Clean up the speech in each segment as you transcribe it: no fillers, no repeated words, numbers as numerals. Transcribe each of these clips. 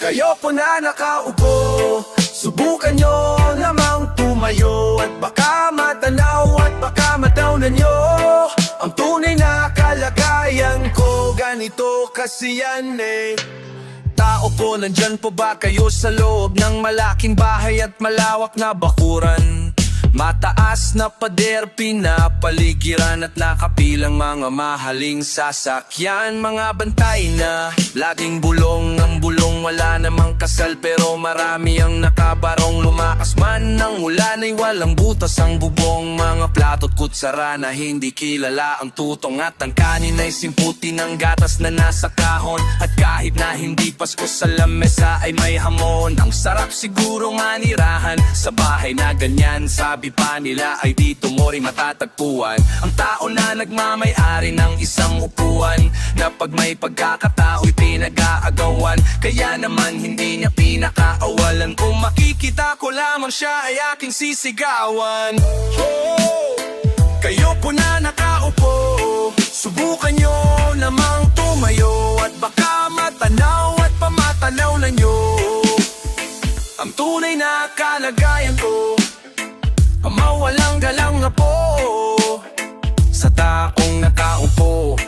Kayo po na nakaupo, subukan nyo namang tumayo. At baka matanaw at baka matawnan nyo ang tunay na kalagayan ko. Ganito kasi yan eh. Tao po, nandyan po ba kayo sa loob ng malaking bahay at malawak na bakuran? Mataas na pader, pinapaligiran at nakapilang mga mahaling sasakyan. Mga bantay na laging bulong, ang bulong wala namang kasal pero marami ang nakabarong. Lumakas man ng ulan ay walang butas ang bubong. Mga plato't kutsara na hindi kilala ang tutong. At ang kanin ay simputi ng gatas na nasa kahon. At kahit na hindi Pasko sa lamesa ay may hamon. Ang sarap siguro nga nirahan sa bahay na ganyan. Sabi pa nila ay dito mo rin matatagpuan ang tao na nagmamay-ari ng isang upuan, na pag may pagkakatao'y pinag-aagawan. Kaya naman hindi niya pinakaawalan. Kung makikita ko lamang siya ay aking sisigawan. Kayo po na nakaupo, subukan nyo namang tumayo. At baka matanaw at pamatanaw na nyo ang tunay na kalagayan ko. Mawalang galang na po sa taong nakaupo.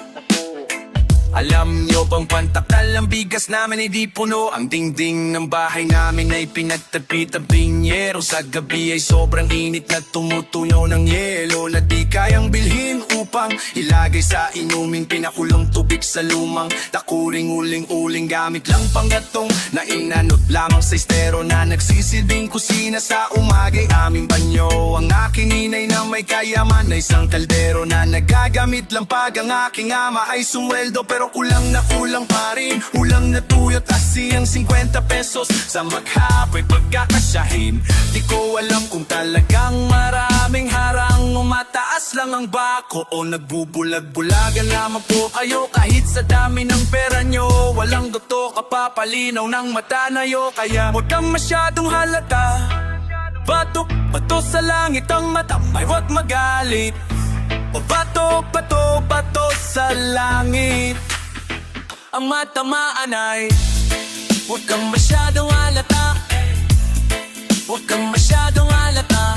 Alam nyo bang pantakal ang bigas namin ay di puno? Ang dingding ng bahay namin ay pinagtabi-tabing yero. Sa gabi ay sobrang init na tumutuyo ng yelo, na di kayang bilhin upang ilagay sa inuming pinakulong tubig sa lumang takuring uling-uling. Gamit lang panggatong na inanot lamang sa estero, na nagsisilbing kusina sa umagay aming banyo. Ang aking inay na may kayaman ay isang kaldero, na nagagamit lang pag ang aking ama ay sumweldo. Pero kulang na kulang pa rin, ulam na tuyo at asiyang 50 pesos sa maghapay pagkakasyahin. Di ko alam kung talagang maraming harang, umataas lang ang bako o nagbubulag-bulagan lamang po kayo. Kahit sa dami ng pera nyo, walang gusto kapapalinaw ng mata nayo. Kaya huwag kang masyadong halata, bato sa langit ang mata, may huwag magalit. O bato sa langit ang matamaan ay huwag kang masyadong halata. Huwag kang masyadong halata.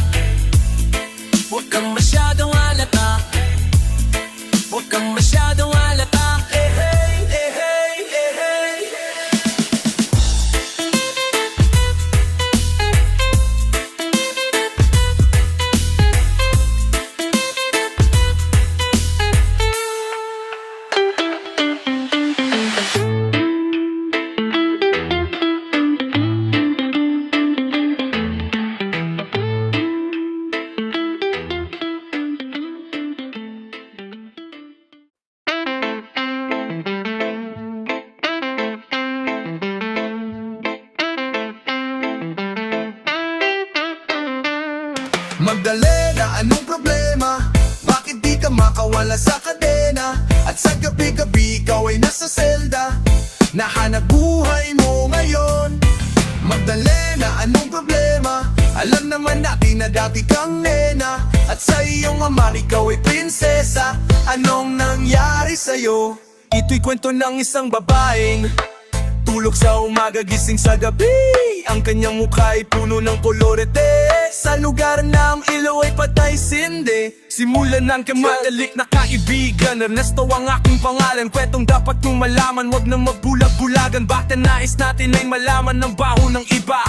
Huwag kang masyadong halata. Huwag kang masyadong halata. Eh hey, eh hey, eh hey. Magdalena, anong problema? Bakit di ka makawala sa kadena? At sa gabi-gabi ikaw ay nasa selda, nahanap buhay mo ngayon. Magdalena, anong problema? Alam naman natin na dati kang nena, at sa iyong ama ikaw ay prinsesa. Anong nangyari sa'yo? Ito'y kwento ng isang babaeng tulog sa umaga, gising sa gabi. Ang kanyang mukha ay puno ng kolorete. Sa lugar na ang ilaw ay patay sindi. Simulan ng kamadalik na kaibigan. Ernesto ang aking pangalan, kwentong dapat mong malaman. Huwag na magbulag-bulagan, bakit nais natin ay malaman ng baho ng iba.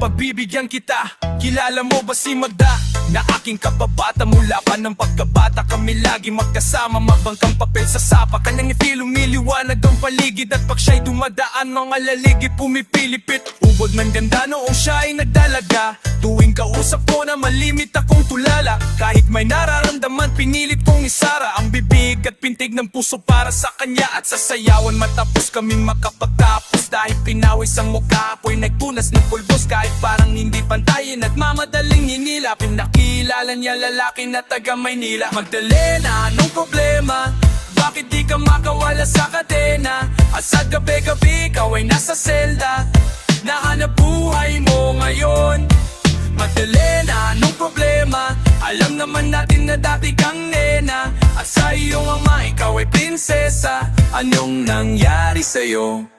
Pagbibigyan kita, kilala mo ba si Magda? Na aking kababata mula pa ng pagkabata. Kami lagi magkasama, mabangkang papel sa sapa. Kanyang ifilong niliwanag ang paligid, at pag siya'y dumadaan mga laligi pumipilipit. Ubod ng ganda noong siya ay nagdalaga. Tuwing kausap ko na malimit akong tulala. Kahit may nararamdaman pinilit kong isara ang bibig at pintig ng puso para sa kanya. At sasayawan matapos kaming makapagtapos, dahil pinawis ang mukha apoy nagpunas ng pulbos. Kahit parang hindi pantay, nagmamadaling hinila. Pinakilala niya lalaki na taga Maynila. Magdalena, anong problema? Bakit di ka makawala sa kadena? At sa gabi-gabi ikaw ay nasa selda, nahanap buhay mo ngayon. Magdalena, anong problema? Alam naman natin na dati kang nena, at sa iyong ama ikaw ay prinsesa. Anong nangyari sa'yo?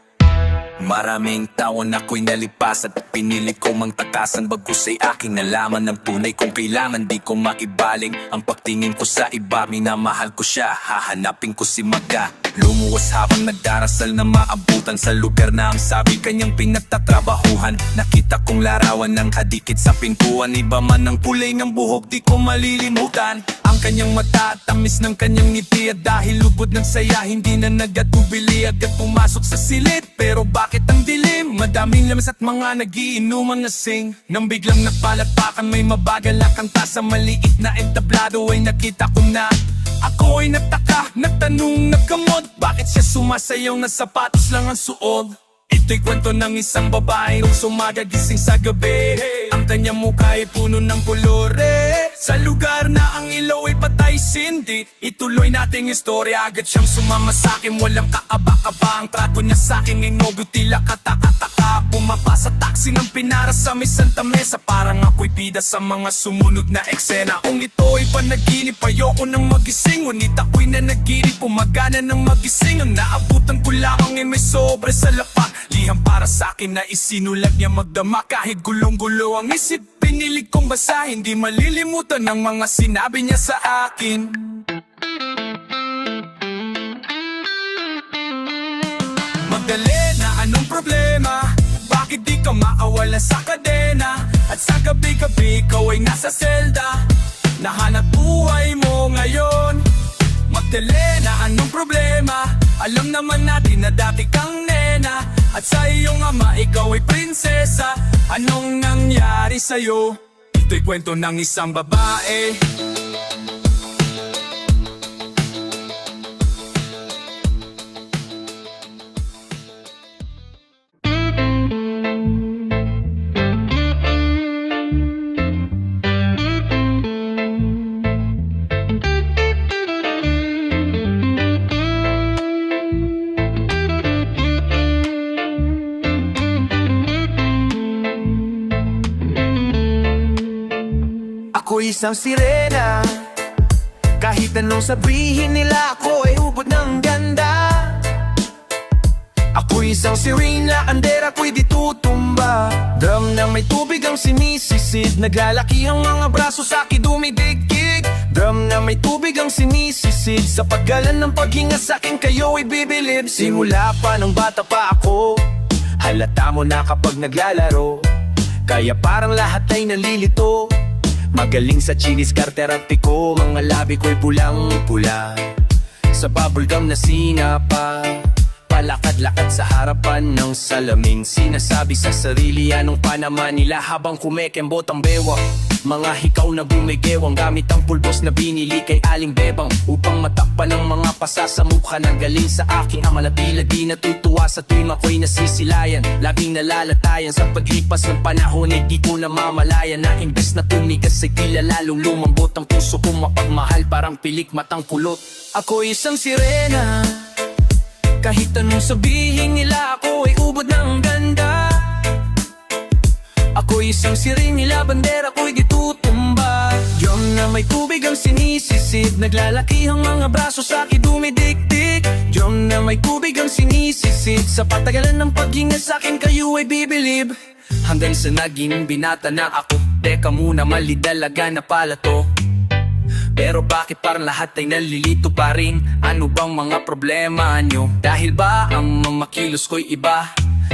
Maraming taon ako'y nalipas at pinili ko mang takasan bagkus ay aking nalaman ng tunay kong kailangan di ko maibaling ang pagtingin ko sa iba. Minamahal ko siya, hahanapin ko si Maga. Lumuwas habang nagdarasal na maabutan sa lugar na ang sabi kanyang pinagtatrabahuhan. Nakita kong larawan ng kadikit sa pintuan, iba man ang kulay ng buhok di ko malilimutan. Ang kanyang mata at tamis ng kanyang ngiti at dahil lubod ng saya hindi na nagatubili agad pumasok sa silid. Pero bakit ang dilim? Madaming lamas at mga nagiinuman lasing. Nang biglang nagpalakpakan may mabagal na kanta sa maliit na entablado ay nakita ko na ako ay nagtaka, nagtanong, nagkamot. Bakit siya sumasayaw na sapatos lang ang suot? Ito'y kwento ng isang babae nung sumagagising sa gabi. Ang kanyang mukha ay puno ng kolore. Sa lugar na ang ilaw ay patay sindi. Ituloy nating istorya, agad siyang sumama sa'kin. Walang kaaba-kaba, ang trato niya sa'kin ay nobo tila kataka-taka. Bumaba sa taxi ng pinara sa may Santa Mesa. Parang ako'y bida sa mga sumunod na eksena. Kung ito ay panaginip, ayoko nang magising. Ngunit ako'y nanaginip, pumagana ng magising. Ang naabutan ko lamang ay may sobre sa lapa. Liham para sa'kin na isinulat niya magdama. Kahit gulong-gulo ang isip, pinilig kong basahin. Di malilimutan ng mga sinabi niya sa akin. Magdalena, anong problema? Bakit di ka maawala sa kadena? At sa gabi-gabi ikaw ay nasa selda. Nahanap buhay mo ngayon. Magdalena, anong problema? Alam naman natin na dati kang nena. At sa iyong ama, ikaw ay prinsesa. Anong nangyari sa'yo? Ito'y kwento ng isang babae. Ako'y isang sirena. Kahit anong sabihin nila, ako ay ubod ng ganda. Ako'y isang sirena, andera ko'y di tutumba. Drum na may tubig ang sinisisid, naglalaki ang mga braso sa'kin dumidikdik. Drum na may tubig ang sinisisid, sa paggalan ng paghinga sa'kin kayo ay bibilib. Simula pa nang bata pa ako, halata mo na kapag naglalaro. Kaya parang lahat ay nalilito. Magaling sa chinis, karterante ko, mga labi ko'y pulang-pula. Sa bubblegum na sinapa, palakad-lakad sa harapan ng salamin. Sinasabi sa sarili anong panama nila habang kumekembot ang bewang. Mga hikaw na gumigewang gamit ang pulbos na binili kay Aling Bebang upang matakpan ng mga pasa sa mukha na galing sa aking ama na tila di natutuwa sa tuwing ako'y nasisilayan. Laging nalalatayan sa paglipas ng panahon ay di ko namamalayan na imbes na tumigas ay tila lalong lumambot ang puso kong mapagmahal parang pilik matang kulot. Ako'y isang sirena, kahit anong sabihin nila ako ay ubod ng ganda. Ako'y isang siring nila, bandera ko'y di tutumba. Drum na may tubig ang sinisisid, naglalaki ang mga braso sa'kin dumidikdik. Drum na may tubig ang sinisisid, sa patagalan ng paghinga sa'kin kayo ay bibilib. Hanggang sa naging binata na ako, teka muna mali dalaga na pala to. Pero bakit parang lahat ay nalilito pa rin? Ano bang mga problema nyo? Dahil ba ang mga kilos ko'y iba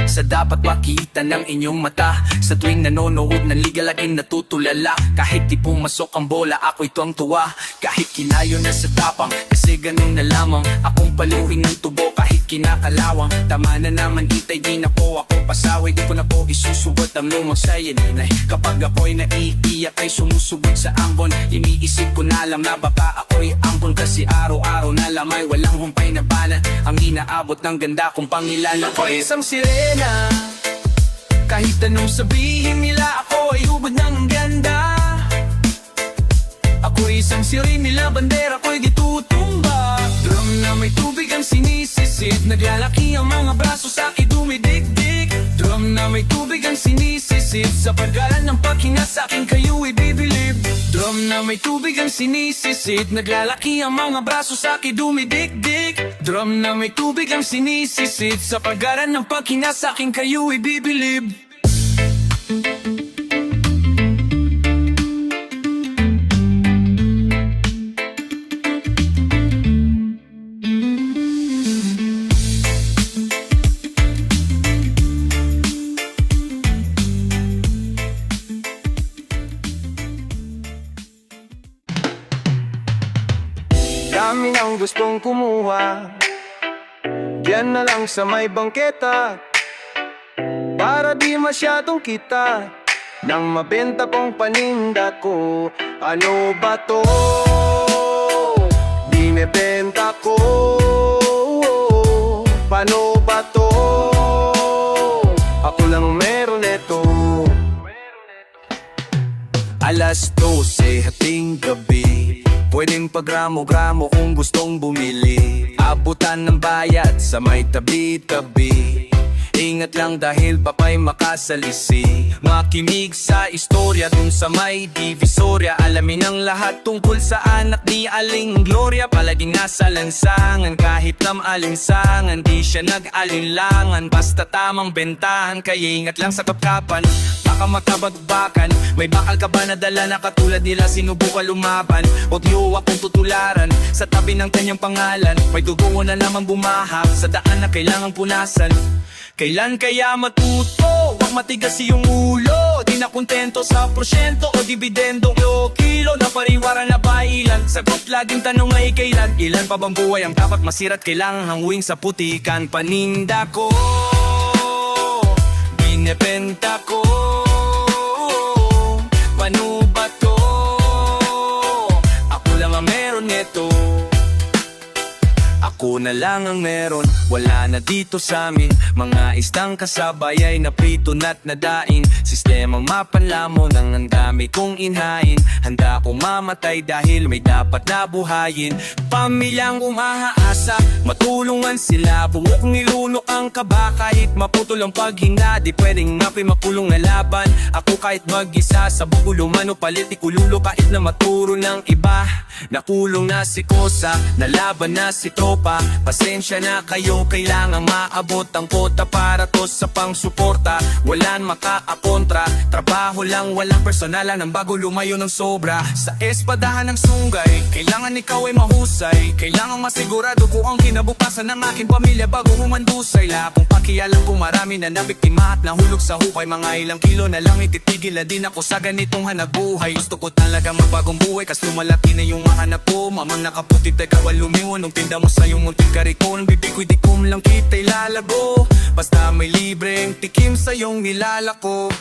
sa dapat makita ng inyong mata? Sa tuwing nanonood ng liga laging natutulala. Kahit di pumasok ang bola ako'y tuwang-tuwa. Kahit kinayo na sa tapang, kasi ganun na lamang akong paluhin ng tubo kahit kinakalawang. Tama na naman itay di na po ako pasaway. Di ko na po isusubot ang lumang sayaninay. Kapag ako'y naiiyak ay sumusubot sa ambon. Iniisip ko na lang na baka ako'y ambon, kasi araw-araw na lamay walang humpay na bala ang inaabot ng ganda kong pangilan. Ako'y isang sirena, kahit anong sabihin nila ako ay ubod ng ganda. Ako'y isang siring nila, bandera ko'y di tutumba. Drum na may tubig ang sinisisid, naglalaki ang mga braso sa'kin dumidikdik. Drum na may tubig ang sinisisid, sa paggalan ng paghinga sa'kin kayo ay bibilib. Drum Drum na may tubig ang sinisisid, naglalaki ang mga braso sa akin dumidikdik. Drum na may tubig ang sinisisid, sa pagaran ng paghinga sa akin kayo ibibilib. Dami ang gustong kumuha, diyan na lang sa may bangketa, para di masyadong kita nang mabenta kong paninda ko. Ano ba to? Binebenta ko. Paano ba to? Ako lang meron neto. Alas 12 hating gabi, pwedeng pagramo-gramo kung gustong bumili. Abutan ng bayad sa may tabi-tabi, ingat lang dahil papay makasalisi. Makinig sa istorya dun sa may divisorya, alamin ang lahat tungkol sa anak ni Aling Gloria. Palaging nasa lansangan kahit nam alinsangan, di siya nag-alinlangan, basta tamang bentahan. Kaya ingat lang sa kapkapan, baka makabagbakan. May bakal ka ba na dala na katulad nila sinubukan lumaban? Huwag niyo akong tutularan sa tabi ng kanyang pangalan. May dugo na naman bumahak sa daan na kailangang punasan. Kailan kaya matuto? Huwag matigas iyong ulo. Di na kontento sa porsyento o dibidendong o kilo. Na pariwara na ba ilan? Sagot laging tanong ay kailan? Ilan pa bang buhay ang dapat masira't kailangang hanguing sa putikan? Paninda ko, binebenta ko. Paano ba to? Ako lang ang meron neto. Ako na lang ang meron, wala na dito sa amin. Mga istang kasabay ay naprito na't nadain. Sistemang mapanlamon ang dami kong inhain. Handa kong mamatay dahil may dapat na buhayin. Pamilyang umaasa, matulungan sila. Buwok nilunok ang kaba kahit maputol ang paghinga. Di pwedeng mapi makulong na laban. Ako kahit mag-isa sa bugulo man o palit ikululo. Kahit na maturo ng iba, nakulong na si Kosa, nalaban na si Tropa. Pasensya na kayo, kailangan maabot ang kota para to sa pang-suporta. Walang makaakontra, trabaho lang, walang personalan ng bago lumayo ng sobra. Sa espadahan ng sunggay, kailangan ikaw ay mahusay. Kailangan masigurado ko ang kinabukasan ng aking pamilya bago humandusay. Kung pakialam ko marami na nabiktima at nahulog sa hukay. Mga ilang kilo na lang ititigil na din ako sa ganitong hanap buhay. Gusto ko talaga magbagong buhay kas lumalaki na yung mahanap ko. Mamang nakaputi tayo kawal lumiwan nung tinda mo sa yung munting karikon. Bibig ko'y di kum lang kita'y lalago, basta may libreng tikim sa yung nilalako.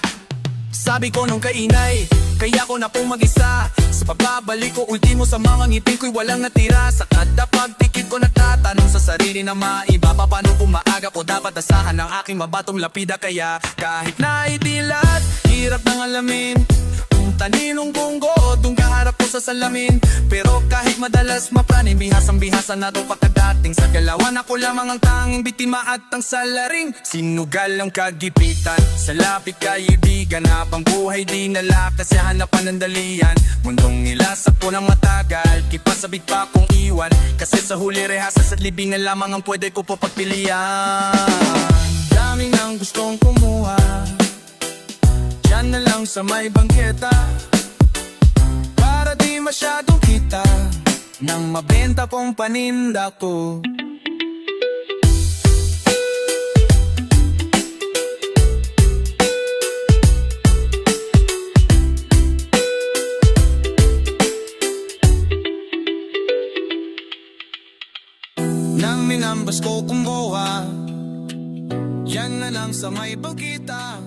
Sabi ko nung kainay, kaya ko na pong mag-isa. Sa pagbabalik ko ultimo sa mga ngipin ko'y walang natira. Sa kada pagtikid ko natatanong sa sarili na maiba. Paano kung maaga ko dapat asahan ang aking mabatong lapida? Kaya kahit na itilat, hirap nang alamin kung taninong bunggo o dung kaharap ko sa salamin. Pero kahit madalas mapraning, bihasang-bihasa na to pagkadating. Sa galawan ako lamang ang tanging bitima at ang salaring. Sinugal ang kagipitan, sa lapit kaibigan. Habang buhay di nalakas sa hanapan ng dalian. Mundong nilasap ko ng matagal, kipasabik pa kong iwan. Kasi sa huli rehasas at libingan lamang ang pwede ko po pagpilian. Daming ang gustong kumuha, diyan na lang sa may bangketa, para di masyadong kita nang mabenta kong paninda ko. Nang minambas ko kumuha, yan na lang sa may bangketa.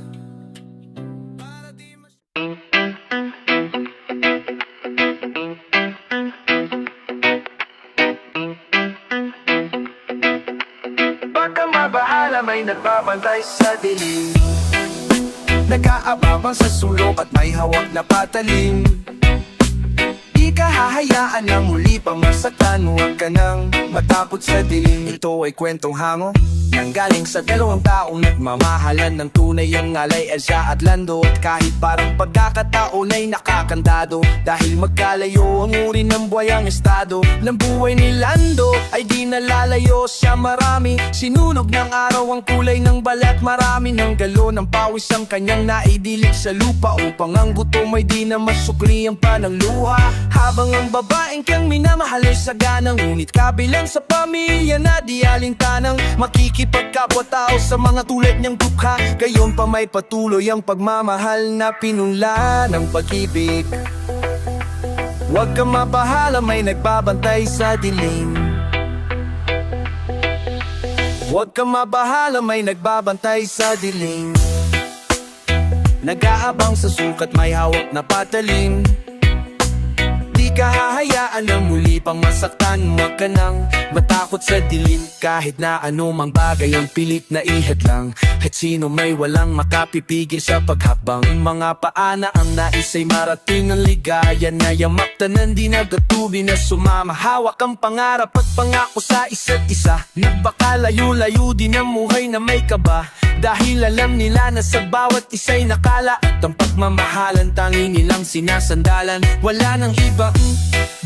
Baka mabahala, may nagbabantay sa dilim. Nag-aababang sa sulok at may hawak na patalim. Di ka hahayaan na muli pang masaktan. Huwag ka nang matakot sa dilim. Ito ay kwentong hango nanggaling sa dalawang taong nagmamahalan ng tunay. Ang alay Elsa at Lando, at kahit parang pagkakataon ay nakakandado, dahil magkalayo ang uri ng buwayang estado ng buhay ni Lando ay di nalalayo siya marami. Sinunog ng araw ang kulay ng balat, marami ng galon ng pawis ang kanyang naidilig sa lupa, upang ang gutom ay di na masukli ang panangluha. Habang ang babaeng kang minamahal ay sagana, ngunit kabilang sa pamilya na di alintanang makikipagkapwa-tao sa mga tulad niyang dukha. Gayon pa may patuloy ang pagmamahal na pinunla ng pag-ibig. Huwag kang mabahala, may nagbabantay sa dilim. Huwag kang mabahala, may nagbabantay sa dilim. Nag-aabang sa sukat, may hawak na patalim. Di ka hahayaan na muli pang masaktan. Huwag ka nang matakot sa dilim, kahit na anumang bagay ang pilit na ihadlang. At sino may walang makapipigil sa paghakbang. Mga paana ang nais ay marating ang ligaya na yamak tanan di nagatubi na sumama. Hawak ang pangarap at pangako sa isa't isa. Nagbakalayo-layo din ang buhay na may kaba, dahil alam nila na sa bawat isa'y nakala at ang pagmamahalan tangi nilang sinasandalan. Wala nang ibang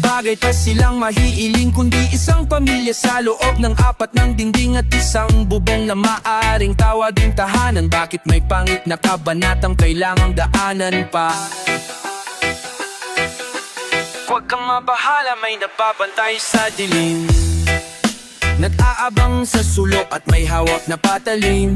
bagay pa silang mahiiling, kundi isang pamilya sa loob ng apat ng dingding, at isang bubong na maaring tawaging tahanan. Bakit may pangit na kabanatang kailangang daanan pa? Huwag kang mabahala, may napapantay sa dilim. Nag-aabang sa sulok at may hawak na patalim.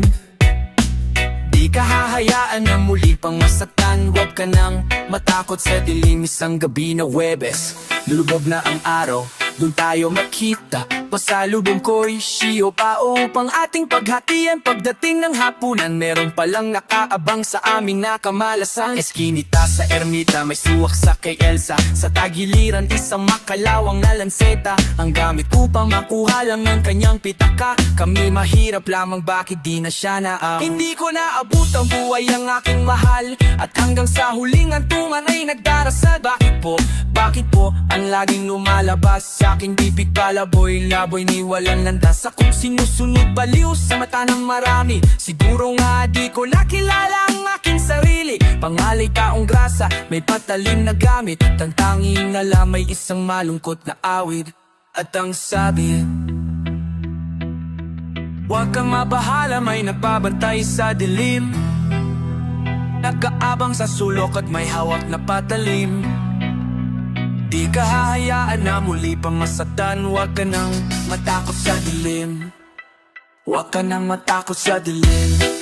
Di ka hahayaan na muli pang masaktan. Huwag ka nang matakot sa dilim. Isang gabi na Huwebes, lulubog na ang araw, dun tayo makita. Pasalubong ko'y siyo pa upang ating paghatian. Pagdating ng hapunan, meron palang nakaabang sa amin na kamalasan. Eskinita sa ermita, may suwak sa kay Elsa. Sa tagiliran, isang makalawang na lanseta, ang gamit upang makuha lang ang kanyang pitaka. Kami mahirap lamang, bakit di na siya naam? Hindi ko naabot ang buhay ang aking mahal, at hanggang sa huling antungan ay nagdarasal. Bakit po? Bakit po ang laging lumalabas sa aking bibig? Palaboy laboy ni walang landas, akong sinusunod baliw sa mata ng marami. Siguro nga di ko nakilala ang aking sarili. Pangalay taong grasa, may patalim na gamit, at ang tanging alam ay isang malungkot na awit. At ang sabi, huwag kang mabahala, may nagbabantay sa dilim. Nag-aabang sa sulok at may hawak na patalim. Di ka hahayaan na muli pang masaktan. Huwag ka nang matakot sa dilim. Huwag ka nang matakot sa dilim.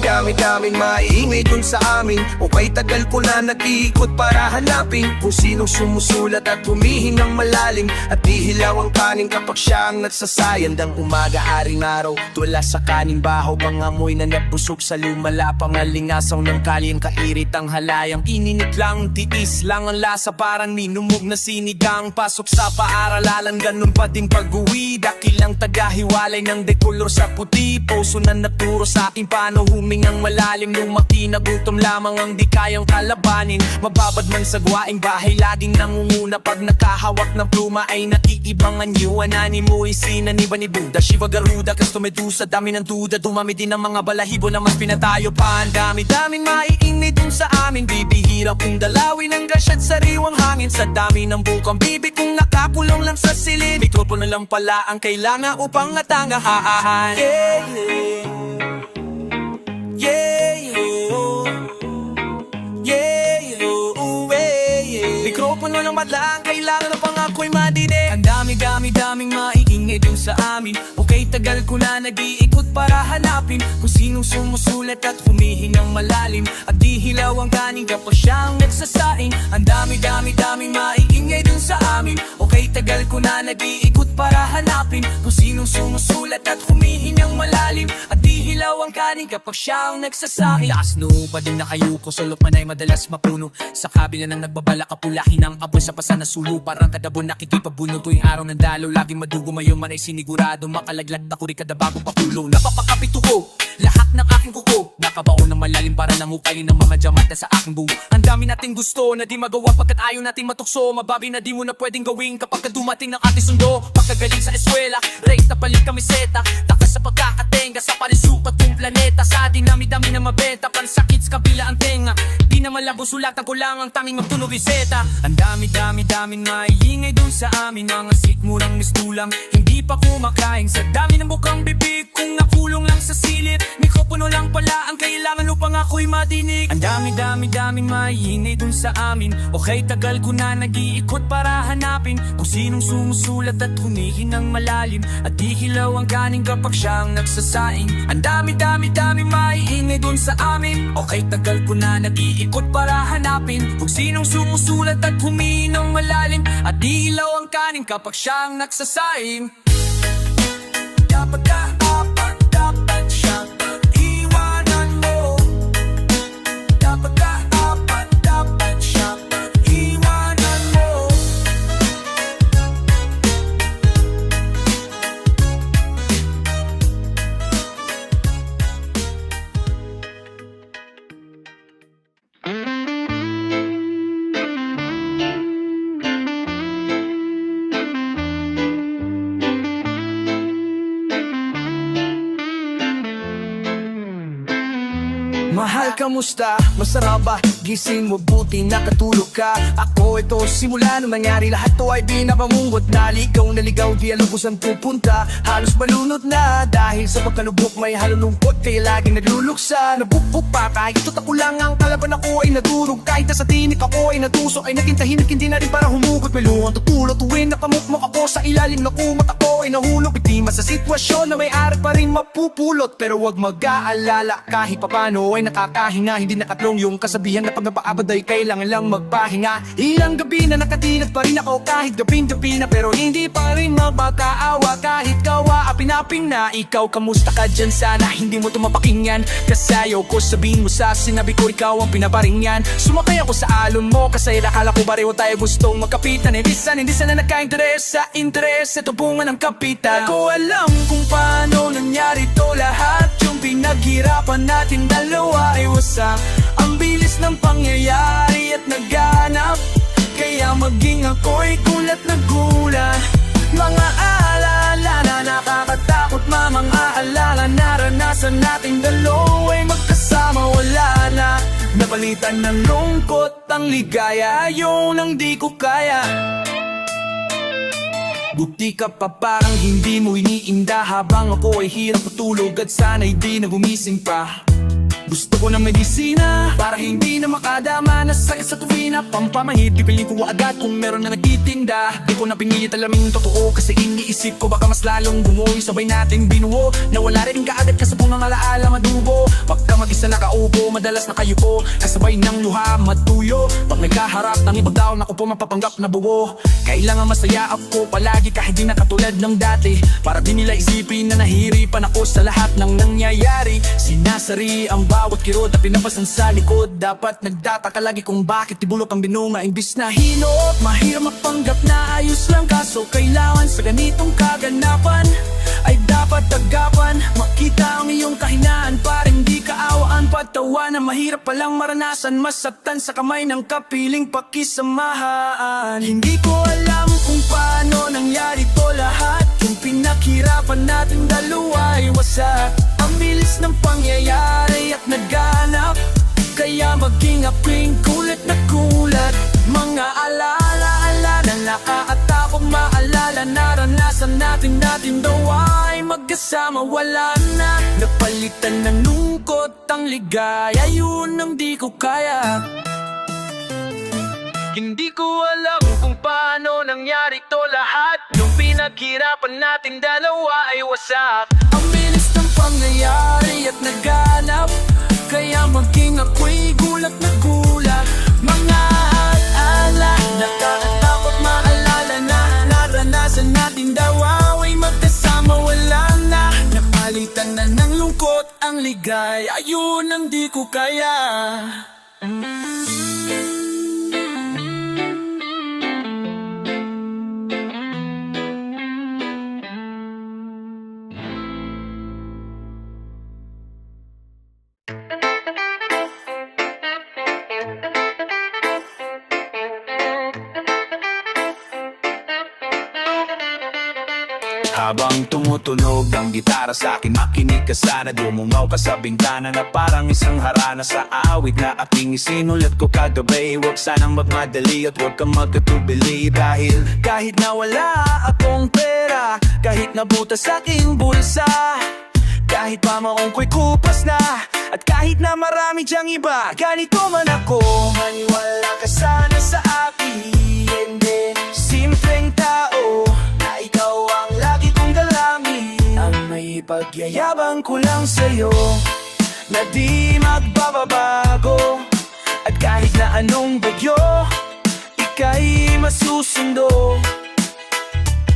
Dami-daming maiingay dun sa amin. Okay, tagal ko na nag-iikot para hanapin kung sinong sumusulat at humihingang malalim, at di hilaw ang kanin kapag siya ang nagsasayang. Dang umaga, haring araw, tula sa kanin bahaw, mga amoy na nabusog sa lumala. Pangalingasaw ng kalyang kairit ang halayang. Ininit lang, tiis lang ang lasa, parang minumog na sinigang. Pasok sa paaralan, ganun pa din pag-uwi. Dakilang tagahiwalay ng dekolor sa puti. Puso na naturo sa akin paano humingang malalim. Lumaki na gutom lamang ang di kayang kalabanin. Mababad man sa gawaing bahay, laging nangunguna. Pag nakahawak ng pluma ay nakiibang anyo. Ananimo ay sinaniba ni Buddha, Shiva, Garuda, Kasto, Medusa. Dami ng duda, dumami din ang mga balahibo na mas pinatayo pa. Ang dami-daming maiingay dun sa amin. Bibihira kung dalawin ang gasyad sariwang hangin. Sa dami ng bukang bibig kung nakakulong lang sa silid. Mikropono lang pala ang kailangan upang atangahan. Mikropono lang madla ang kailangan upang ako'y madinig. Ang dami-daming maiingay dun sa amin. Okay, tagal ko na nag-iikot para hanapin kung sinong sumusulat at humihingang malalim. At di hilaw ang kaning kapag siyang nagsasaing. Ang dami-dami-daming maiingay dun sa amin. Okay, tagal ko na nag-iikot para hanapin kung sinong sumusulat at humihingang malalim. At di hilaw ang kaning kapag siyang nagsasaing. Lakas noo pa din na kayo ko, sulok man ay madalas mapuno. Sa kabila ng nagbabala kapulahin ang apoy sa pasa na sulo. Parang kadabon nakikipabuno tuwing araw ng dalo. Laging madugo mayon man ay sinigurado makalaglag na kuri kada bago papulo. Napapakapito ko lahat ng aking kuko, nakabaon ng malalim para nangupayin ng mga diamante sa aking buo. Ang dami nating gusto na di magawa pagkat ayaw nating matukso. Mababi na di mo na pwedeng gawin kapag dumating ng ating sundo. Pagkagaling sa eskwela, race na palit kamiseta, takas sa pagkakatenga sa palisukat kong planeta. Sa dinami-dami na mabenta, pansakit sa kabila ang tenga. Di na malabo sulatan ko lang ang tanging magtunog reseta. Ang dami-dami-daming maiingay dun sa amin. Ang sikmurang mistulang hindi pa kumakain. Sa dami ng bukang bibig kung nakulong lang sa silid. Mikropono lang pala ang kailangan upang ako'y madinig. Ang dami-dami-daming maiingay dun sa amin. Okay, tagal ko na nag-iikot para hanapin kung sinong sumusulat at humihinang malalim. At di hilaw ang kaning kapag siyang nagsasaing. Ang dami-dami-daming maiingay dun sa amin. Okay, tagal ko na nag-iikot para hanapin kung sinong sumusulat at humihinang malalim. At di hilaw ang kaning kapag siyang nagsasaing. Dapat dapat siyang pag-iwanan mo. Dapat siyang pag-iwanan mo. Mahal, kamusta? Masarap ba? Gising mo, buti nakatulog ka. Ako ito, simula nung nangyari lahat to ay binabangungot. Naligaw, di alam kung saan pupunta. Halos malunod na dahil sa pagkalubok may halulungkot. Kaya laging nagluluksa, nabukbuk pa. Kahit ito't ako lang ang kalaban, ako ay nadurog. Kahit nasa tinik ako ay natusok, ay naging tahimik, hindi na rin para humugot. May luwang tutulog tuwing nakamukmok ako sa ilalim na kumot ako ay nahulog. Biktima sa sitwasyon na may ari pa rin mapupulot. Pero wag mag-aalala, kahit papano ay nakakahinga. Hindi nakatlong yung kasabihan na pag napaabad ay kailangan lang magpahinga. Ilang gabi na nakadilat pa rin ako kahit gabing-gabi na, pero hindi pa rin magmakaawa kahit kawa. Pinaping na ikaw, kamusta ka dyan? Sana hindi mo tumapakinggan kasi ayaw ko sabihin mo sa sinabi ko ikaw ang pinaparinggan. Sumakay ako sa alon mo kasi nakala ko pareho tayo gustong magkapitan. Hindi sana nagka-interes sa interes, ito bunga ng kapitan. Ako alam kung paano nangyari to lahat. Yung pinaghirapan natin dalawa ay wasak. Ang bilis ng pangyayari at nagganap, kaya maging ako'y gulat na gulat. Mga alala na nakakatakot, mga alala naranasan nating dalawa ay magkasama. Wala na napalitan ng lungkot ang ligaya, yun ang di ko kaya. Buti ka pa, parang hindi mo iniinda habang ako ay hirap matulog at sana'y di na gumising pa. Gusto ko ng medisina para hindi na makadama na sakit sa tuwina. Pampamahid, pipiliin ko agad kung meron na nagtitinda. Di ko na pinilit alamin yung totoo kasi iniisip ko baka mas lalong bumuwi. Sabay nating binuo na wala rin kaagad kasabong ang alaala madubo. Pagka mag-isa nakaupo, madalas nakayupo, kasabay ng luha matuyo. Pag nagkaharap ng ibang tao, naku po mapapanggap na buo. Kailangan masaya ako palagi kahit di na katulad ng dati, para di nila isipin na nahihirapan ako sa lahat ng nangyayari. Sinasari ang bawat kirot at pinapasan sa likod. Dapat nagtataka lagi kung bakit tibulok ang binunga imbis na hinot. Mahirap mapanggap na ayos lang, kaso kailangan sa ganitong kaganapan ay dapat agapan. Makita ang iyong kahinaan para hindi kaawaan. Pagtawanan, mahirap palang maranasan, masaktan sa kamay ng kapiling pakisamahan. Hindi ko alam kung paano nangyari to lahat. Yung pinaghirapan natin dalawa ay wasak. Ang bilis ng pangyayari at nagganap, kaya maging ako'y gulat na gulat. Mga alaala na nakakatakot maalala, naranasan natin dalawa ay magkasama. Wala na napalitan ng lungkot ang ligaya, yun ang di ko kaya. Hindi ko alam kung paano nangyari to lahat. Yung pinaghirapan natin dalawa ay wasak. Ang bilis ng pangyayari at naganap, kaya maging ako'y gulat na gulat. Mga ala-ala, nakakatakot maalala na naranasan natin daw ay magkasama, wala na. Napalitan na ng lungkot ang ligay, ayun ang di ko kaya. Habang tumutunog ang gitara sa akin, makinig ka sana. Dumungaw ka sa bintana na parang isang harana sa awit na aking isinulat ko kagabi. Huwag sanang magmadali at huwag kang magkatubili, dahil kahit na wala akong pera, kahit nabutas sa aking bulsa, kahit pa maong ko'y kupas na, at kahit na marami diyang iba, ganito man ako. Maniwala ka sana sa akin, hindi simpleng tao na ikaw ang lagi kong dalangin. Ang may pagyayabang ko lang sa'yo na di magbababago, at kahit na anong bagyo, ika'y masusundo.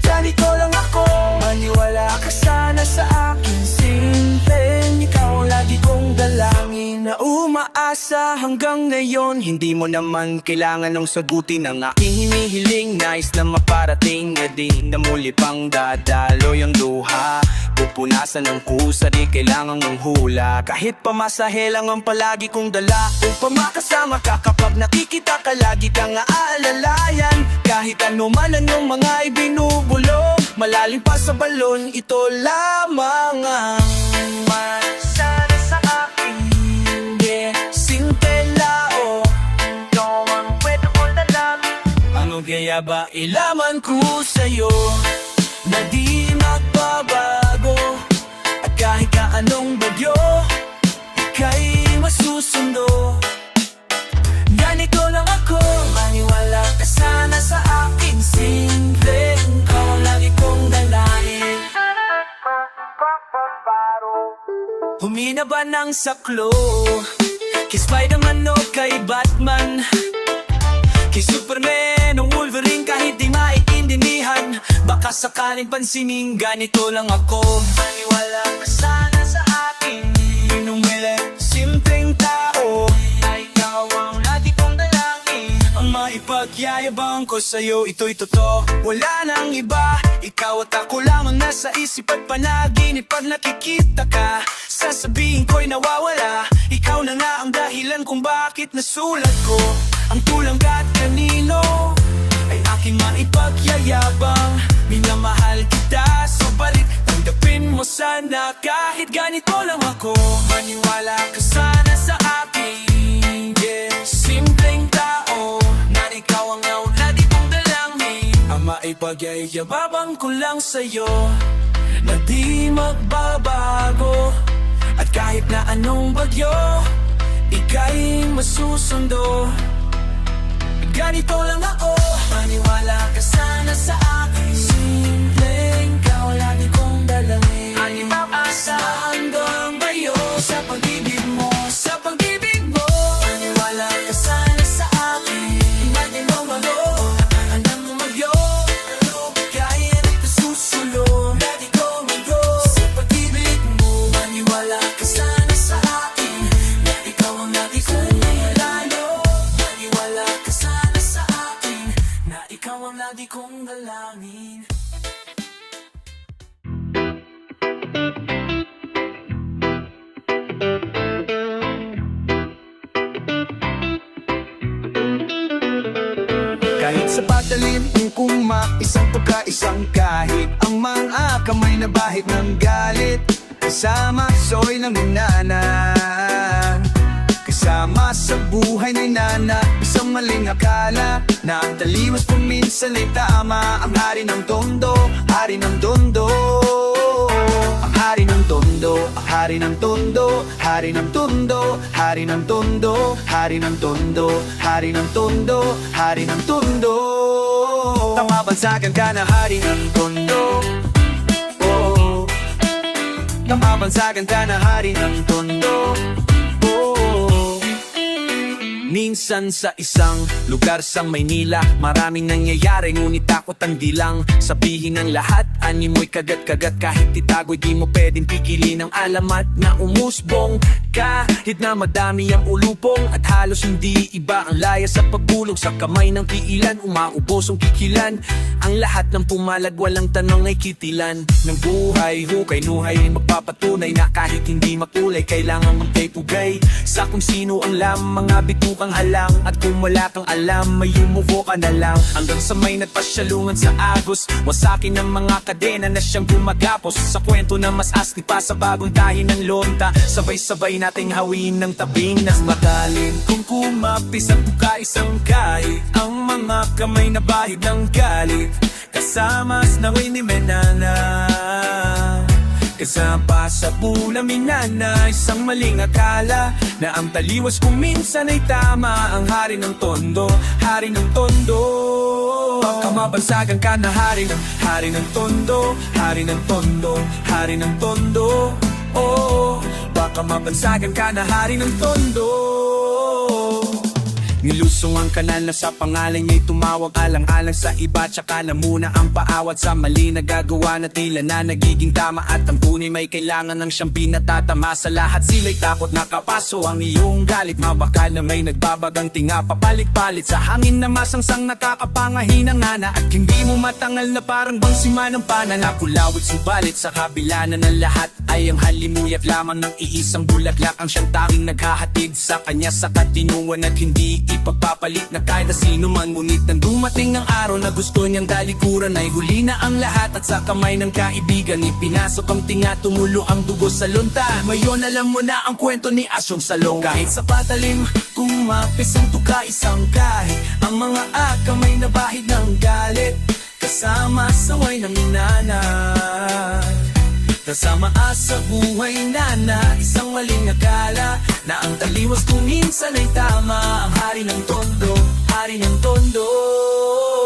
Ganito lang ako, maniwala ka sana sa akin, simpleng ikaw ang lagi kong dalangin, na umaasa hanggang ngayon. Hindi mo naman kailangan ng sagutin ang aking hinihiling, nais na maparating na din na muli pang dadaloy ang luha. Pupunasan ng kusa, di kailangan ng hula, kahit pamasahe lang ang palagi kong dala. Upang makasama ka kapag nakikita ka, lagi kang aalalayan. Kahit ano man ang mga ibinubulong, malalim pa sa balon, ito lamang ang masana sa akin. Hindi simple lao, ikaw ang pwede ko dalangin. Ano kaya ba ilaman ko sa'yo na di magbabago, at kahit ka anong bagyo, ika'y masusundo. Ganito lang ako, maniwala ka sana sa akin, simple ikaw ang lagi kong dalangin. Humina ba ng saklo kay Spider-Man o kay Batman, kay Superman o Wolverine, kahit di maiintindihan, baka sakaling pansinin, ganito lang ako. Maniwala ka sana sa akin, inumili, simpleng tao na ikaw ang lagi kong dalangin. Ang maipagyayabang ko sa'yo, ito'y totoo, wala nang iba. Ikaw at ako lamang nasa isip at panaginip. Pag nakikita ka, sasabihin ko'y nawawala. Ikaw na nga ang dahilan kung bakit nasulat ko ang tulang at kanino ay aking maipagyayabang. Minamahal kita, subalit tanggapin mo sana kahit ganito lang ako. Maniwala ka sana sa akin, yeah. Simpleng tao na ikaw ang lagi kong dalangin. Ang maipagyayabang ko lang sa'yo na di magbabago, at kahit na anong bagyo, ika'y masusundo. Ganito lang ako, maniwala ka sana sa akin, simpleng ikaw lagi kong dalangin. Ang ipapasa hanggang bayo sa pag-ibig mo, sa pag-ibig mo. Maniwala ka sana sa akin, hindi mo malo, alam mo magyo, pero kaya ito susulo. Lagi ko magyo sa pag-ibig mo. Maniwala ka sana sa akin, na ikaw ang lagi kong lalo. Maniwala ka sana sa akin, na ikaw ang lagi kong dalangin. Kahit sa patalim ang kuma, isang pagkaisang kahit ang mga kamay na bahid ng galit, kasama soy ng inana, kasama sa buhay na inana. Isang maling akala na ang taliwas paminsan ay tama. Ang hari ng tondo, hari ng tondo, ang hari ng tondo, ang hari ng tondo, hari ng tondo, hari ng tondo, hari ng tondo, hari ng tondo, hari ng tondo. Tama bansagan ka na hari ng tondo. Oh, Kamabansagan ka na hari ng tondo. Oh. Minsan sa isang lugar sa Maynila, maraming nangyayari ngunit takot ang dilang. Sabihin ng lahat, animoy kagat-kagat. Kahit itago'y di mo pwedeng pigilin ang alamat na umusbong. Kahit na madami ang ulupong at halos hindi iba ang laya sa pagbulong. Sa kamay ng tiilan, umaubos ang kikilan. Ang lahat ng pumalag, walang tanong ay kitilan ng buhay. Hukay nuhay ay magpapatunay na kahit hindi makulay, kailangan magkay-pugay sa kung sino ang mga bitukang halang. At kung wala kang alam, may yumubo ka na lang. Hanggang sa may nagpasyalungan sa agos, wasakin ng mga kadena na siyang gumagapos. Sa kwento na mas asli pa sa bagong tahi ng lonta, sabay-sabay nating hawin ng tabing nas matalim. Kung kumapis at isang kahit ang mga kamay na bahid ng galit, kasamas na ni Menana. Kasama sa pulaminana, isang maling akala na ang taliwas kung minsan ay tama. Ang hari ng tondo, hari ng tondo. Baka mabansagan ka na hari ng tondo, hari ng tondo, hari ng tondo. Oh, baka mabansagan ka na hari ng tondo. Nilusong ang kanal na sa pangalan niya'y tumawag, alang-alang sa iba, tsaka na muna ang paawat sa mali na gagawa na tila na nagiging tama. At ang tunay may kailangan ng siyang pinatatama. Sa lahat sila'y takot na kapaso ang iyong galit. Mabakal na may nagbabagang tinga, papalit-palit sa hangin na masangsang nakakapangahinang ngana. At hindi mo matangal na parang bang sima ng pana na kulawit subalit sa kabila na ng lahat ay ang halimuyak lamang ng iisang bulaklak. Ang siyang tanging naghahatid sa kanya sa katinuan at hindi ipagpapalit na kahit na sino man. Ngunit nang dumating ang araw na gusto niyang dalikuran, ay huli na ang lahat at sa kamay ng kaibigan ipinasok ang tinga, tumulo ang dugo sa lunta. Ngayon alam mo na ang kwento ni Asyong Salong. Kahit sa patalim, kumapis ang tuka isang kahit ang mga kamay na bahid ng galit, kasama saway ng nanay. Kasama sa buhay na isang maling akala na ang taliwas kung minsan ay tama. Ang hari ng tondo, hari ng tondo.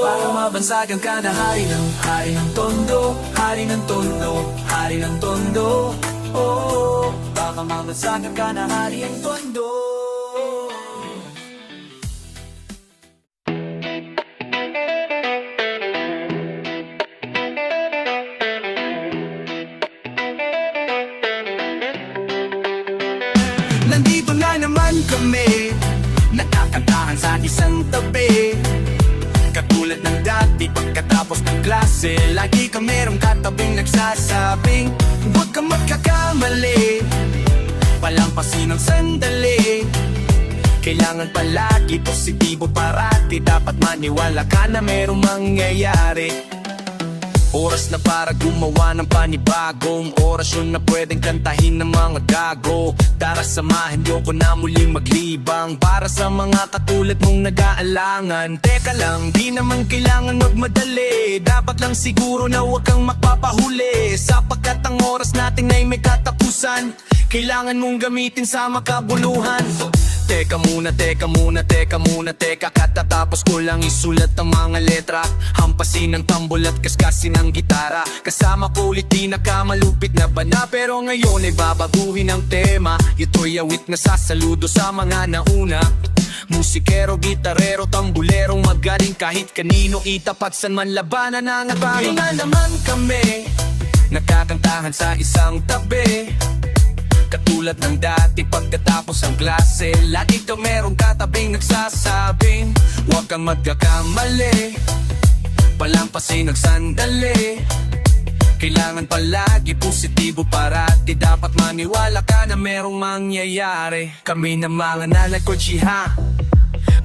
Para mabansagan ka na hari ng tondo, hari ng tondo, hari ng tondo. Oh, baka mabansagan ka na hari ng tondo. Nandito na naman kami, nakakantahan sa isang tabi. Katulad ng dati pagkatapos ng klase, lagi ka merong katabing nagsasabing huwag kang magkakamali, palampasin ang sandali. Kailangan palagi positibo parati, dapat maniwala ka na merong mangyayari. Oras na para gumawa ng panibagong orasyon na pwedeng kantahin ng mga gago. Tara samahan niyo ko na muling maglibang para sa mga katulad mong nag-aalangan. Teka lang, di naman kailangan magmadali, dapat lang siguro na huwag kang magpapahuli, sapagkat ang oras natin ay may katapusan. Kailangan mong gamitin sa makabuluhan. Teka muna, teka muna, teka muna, teka. Katatapos ko lang isulat ang mga letra, hampasin ang tambol at kaskasin ang gitara. Kasama ko ulit di nakamalupit na bana, pero ngayon ay babaguhin ang tema. Ito'y awit na sasaludo sa mga nauna. Musikero, gitarero, tambulerong magaling kahit kanino itapat san man labanan ang atay. Na naman kami, nakakantahan sa isang tabi. Katulad ng dati pagkatapos ang klase, lagi ka merong katabing nagsasabing huwag kang magkakamali, palampasin ang sandali. Kailangan palagi positibo parati, dapat maniwala ka na merong mangyayari. Kami na mga nanay ko, Chiha,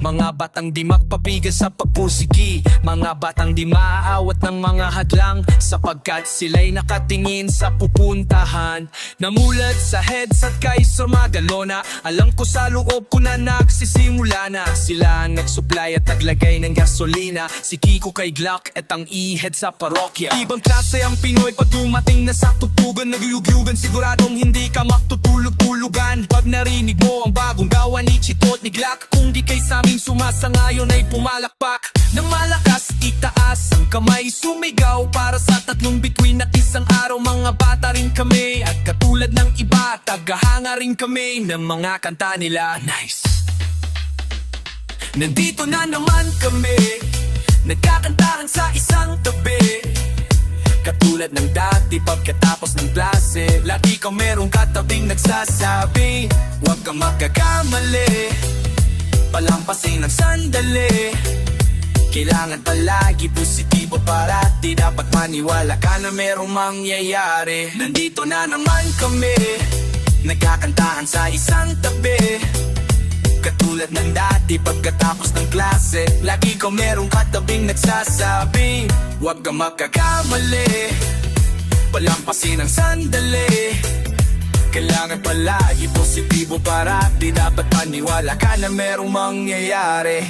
mga batang di magpapigal sa pagpusiki, mga batang di maaawat ng mga hadlang, sapagkat sila'y nakatingin sa pupuntahan. Namulat sa heads at kay Sir Magalona, alam ko sa loob ko na nagsisimula na. Sila ang nagsupply at naglagay ng gasolina, si Kiko kay Glock at ang i-head sa parokya. Ibang klase ang Pinoy pag dumating na sa tutugan, nagyugyugan, siguradong hindi ka matutulog-tulugan. Pag narinig mo ang bagong gawa ni Chito at ni Glock, kung di kay sa aming sumasangayon ay pumalakpak ng malakas, itaas ang kamay, sumigaw para sa tatlong bituin at isang araw mga bata rin kami. At katulad ng iba, tagahanga rin kami ng mga kanta nila. Nice! Nandito na naman kami, nagkakantahan sa isang tabi. Katulad ng dati pagkatapos ng klase, lagi ka merong katabing nagsasabi, huwag kang magkakamali, palampasin ng sandali. Kailangan palagi positibo para di dapat maniwala ka na merong mangyayari. Nandito na naman kami, nagkakantahan sa isang tabi. Katulad ng dati pagkatapos ng klase, lagi ko merong katabing nagsasabi, huwag kang magkakamali, palampasin ang sandali. Kailangan palagi positibo para di dapat paniwala ka na merong mangyayari.